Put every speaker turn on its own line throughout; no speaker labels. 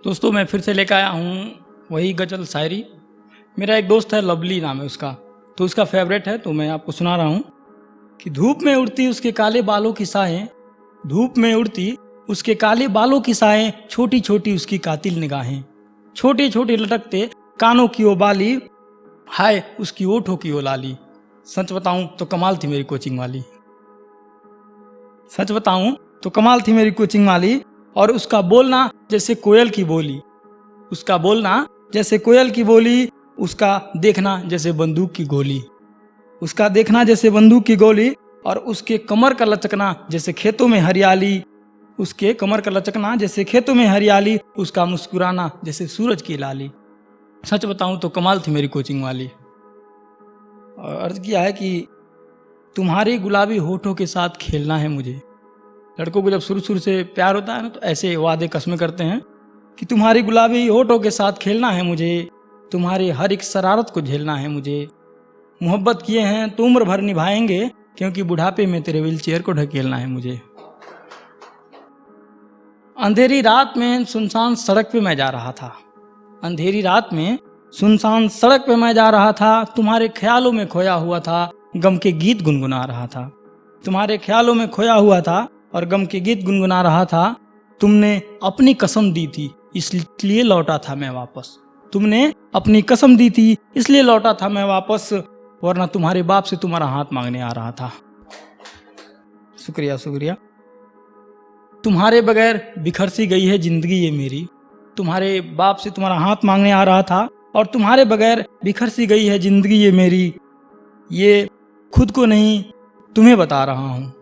दोस्तों मैं फिर से लेकर आया हूँ वही गज़ल शायरी। मेरा एक दोस्त है, लवली नाम है उसका, तो उसका फेवरेट है, तो मैं आपको सुना रहा हूँ कि धूप में उड़ती उसके काले बालों की साएं, धूप में उड़ती उसके काले बालों की साएं, छोटी छोटी उसकी कातिल निगाहें, छोटे छोटे लटकते कानों की ओ बाली, हाय उसकी ओठों की ओ लाली। सच बताऊं तो कमाल थी मेरी कोचिंग वाली, सच बताऊं तो कमाल थी मेरी कोचिंग वाली। और उसका बोलना जैसे कोयल की बोली, उसका बोलना जैसे कोयल की बोली, उसका देखना जैसे बंदूक की गोली, उसका देखना जैसे बंदूक की गोली। और उसके कमर का लचकना जैसे खेतों में हरियाली, उसके कमर का लचकना जैसे खेतों में हरियाली, उसका मुस्कुराना जैसे सूरज की लाली। सच बताऊं तो कमाल थी मेरी कोचिंग वाली। और अर्ज किया है कि तुम्हारे गुलाबी होठों के साथ खेलना है मुझे। लड़कों को जब शुरू शुरू से प्यार होता है ना, तो ऐसे वादे कस्में करते हैं कि तुम्हारी गुलाबी होठों के साथ खेलना है मुझे, तुम्हारे हर एक शरारत को झेलना है मुझे। मोहब्बत किए हैं तो उम्र भर निभाएंगे, क्योंकि बुढ़ापे में तेरे व्हील चेयर को ढकेलना है मुझे। अंधेरी रात में सुनसान सड़क पे मैं जा रहा था, अंधेरी रात में सुनसान सड़क पे मैं जा रहा था, तुम्हारे ख्यालों में खोया हुआ था, गम के गीत गुनगुना रहा था, तुम्हारे ख्यालों में खोया हुआ था और गम के गीत गुनगुना रहा था। तुमने अपनी कसम दी थी इसलिए लौटा था मैं वापस, तुमने अपनी कसम दी थी इसलिए लौटा था मैं वापस, वरना तुम्हारे बाप से तुम्हारा हाथ मांगने आ रहा था। शुक्रिया शुक्रिया। तुम्हारे बगैर बिखर सी गई है जिंदगी ये मेरी, तुम्हारे बाप से तुम्हारा हाथ मांगने आ रहा था, और तुम्हारे बगैर बिखर सी गई है जिंदगी ये मेरी, ये खुद को नहीं तुम्हें बता रहा हूँ।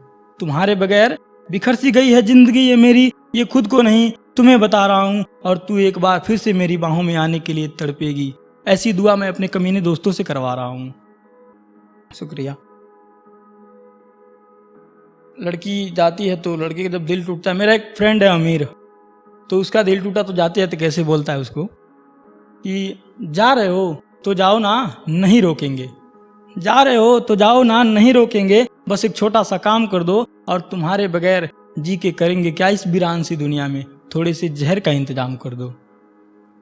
तुम्हारे बगैर बिखर सी गई है जिंदगी ये मेरी, ये खुद को नहीं तुम्हें बता रहा हूँ, और तू एक बार फिर से मेरी बाहों में आने के लिए तड़पेगी, ऐसी दुआ मैं अपने कमीने दोस्तों से करवा रहा हूँ। शुक्रिया। लड़की जाती है तो लड़के का जब दिल टूटता है, मेरा एक फ्रेंड है अमीर, तो उसका दिल टूटा तो जाते जाते कैसे बोलता है उसको कि जा रहे हो तो जाओ ना, नहीं रोकेंगे, जा रहे हो तो जाओ ना, नहीं रोकेंगे, बस एक छोटा सा काम कर दो, और तुम्हारे बगैर जी के करेंगे क्या इस वीरान सी दुनिया में, थोड़े से जहर का इंतजाम कर दो,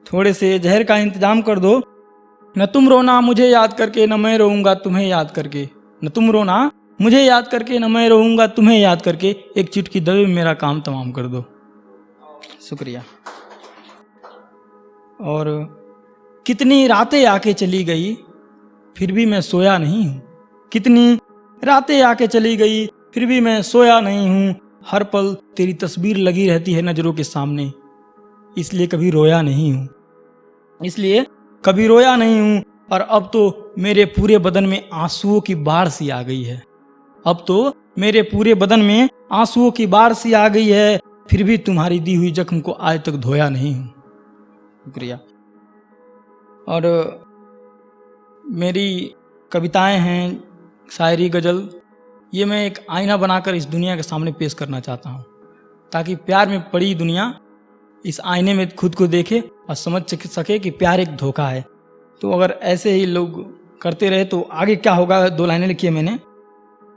थोड़े से जहर का इंतजाम कर दो। न तुम रोना मुझे याद करके, न मैं रोऊंगा तुम्हें याद करके, न तुम रोना मुझे याद करके, न मैं रोऊंगा तुम्हें याद करके, एक चुटकी दबे में मेरा काम तमाम कर दो। शुक्रिया। और कितनी रातें आके चली गई फिर भी मैं सोया नहीं हूँ, कितनी रातें आके चली गई फिर भी मैं सोया नहीं हूँ, हर पल तेरी तस्वीर लगी रहती है नज़रों के सामने, इसलिए कभी रोया नहीं हूँ, इसलिए कभी रोया नहीं हूँ। और अब तो मेरे पूरे बदन में आंसुओं की बाढ़ सी आ गई है, अब तो मेरे पूरे बदन में आंसुओं की बाढ़ सी आ गई है, फिर भी तुम्हारी दी हुई जख्म को आज तक धोया नहीं हूँ। शुक्रिया। और मेरी कविताएं हैं, शायरी, गज़ल, ये मैं एक आईना बनाकर इस दुनिया के सामने पेश करना चाहता हूँ, ताकि प्यार में पड़ी दुनिया इस आईने में खुद को देखे और समझ सके कि प्यार एक धोखा है। तो अगर ऐसे ही लोग करते रहे तो आगे क्या होगा। 2 लाइनें लिखी है मैंने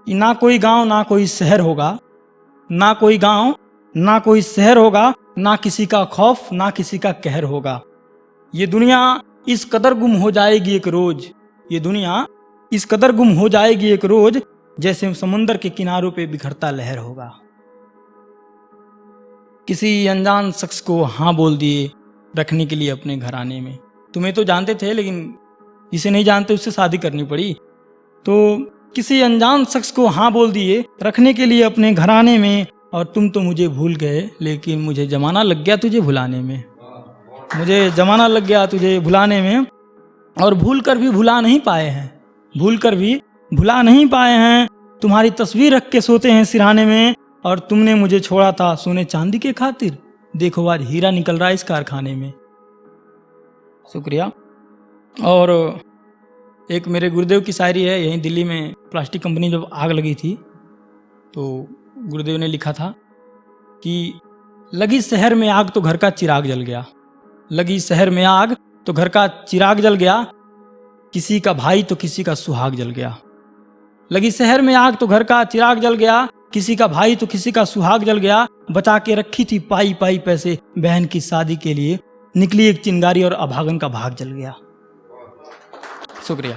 कि ना कोई गांव ना कोई शहर होगा, ना कोई गांव ना कोई शहर होगा, ना किसी का खौफ ना किसी का कहर होगा, ये दुनिया इस कदर गुम हो जाएगी एक रोज, ये दुनिया इस कदर गुम हो जाएगी एक रोज, जैसे समुंदर के किनारों पे बिखरता लहर होगा। किसी अनजान शख्स को हाँ बोल दिए रखने के लिए अपने घराने में, तुम्हें तो जानते थे लेकिन जिसे नहीं जानते उससे शादी करनी पड़ी, तो किसी अनजान शख्स को हाँ बोल दिए रखने के लिए अपने घराने में, और तुम तो मुझे भूल गए लेकिन मुझे जमाना लग गया तुझे भुलाने में, मुझे जमाना लग गया तुझे भुलाने में, और भूल कर भी भुला नहीं पाए हैं, भूल कर भी भुला नहीं पाए हैं, तुम्हारी तस्वीर रख के सोते हैं सिरहाने में, और तुमने मुझे छोड़ा था सोने चांदी के खातिर, देखो आज हीरा निकल रहा है इस कारखाने में। शुक्रिया। और एक मेरे गुरुदेव की शायरी है, यहीं दिल्ली में प्लास्टिक कंपनी जब आग लगी थी तो गुरुदेव ने लिखा था कि लगी शहर में आग तो घर का चिराग जल गया, लगी शहर में आग तो घर का चिराग जल गया, किसी का भाई तो किसी का सुहाग जल गया, लगी शहर में आग तो घर का चिराग जल गया, किसी का भाई तो किसी का सुहाग जल गया, बचा के रखी थी पाई पाई पैसे बहन की शादी के लिए, निकली एक चिंगारी और अभागन का भाग जल गया। शुक्रिया।